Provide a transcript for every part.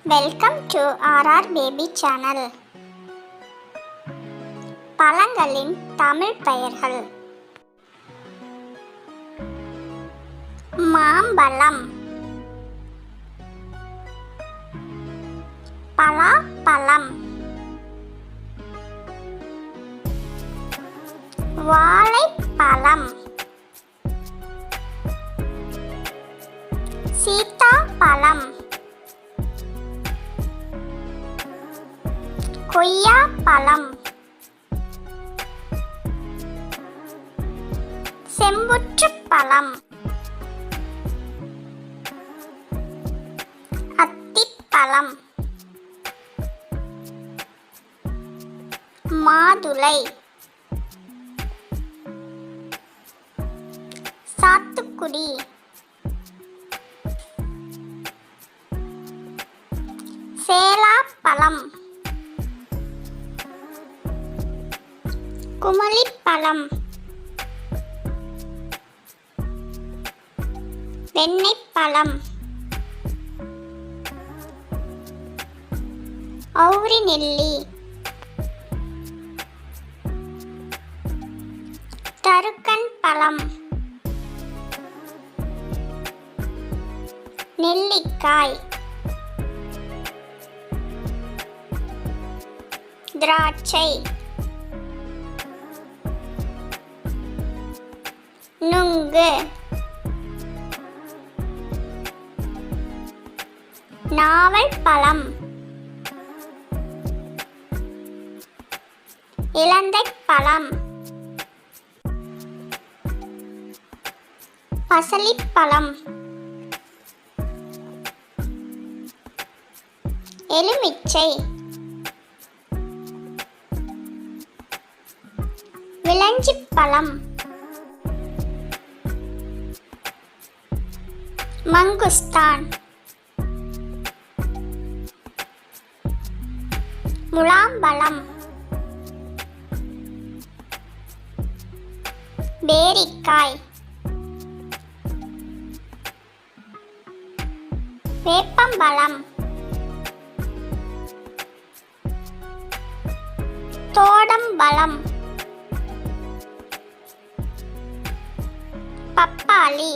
Welcome to RR baby channel. பழங்களின் தமிழ் பெயர்கள்: மாம்பழம், பலாப்பழம், வாழைப்பழம், சீத்தாப்பழம், கொய்யாப்பழம், செம்புற்றுப்பழம், அத்திப்பழம், மாதுளை, சாத்துக்குடி, சேலாப்பழம், குமளிப்பழம், வெண்ணெய்ப்பழம், அவுரி நெல்லி, தருக்கன் பழம், நெல்லிக்காய், திராட்சை, நுங்கு, நாவல் பழம், இலந்தைப் பழம், பசலிப்பழம், எலுமிச்சை, விளஞ்சிப்பழம், மங்குஸ்தான், முலாம்பழம், பேரிக்காய், வேப்பம்பழம், தோடம்பழம், பப்பாளி,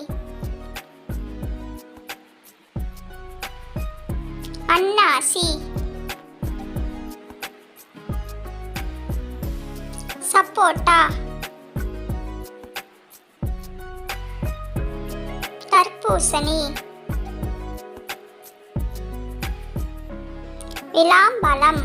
அன்னாசி, சப்போட்டா, தர்பூசணி, விளாம்பழம்,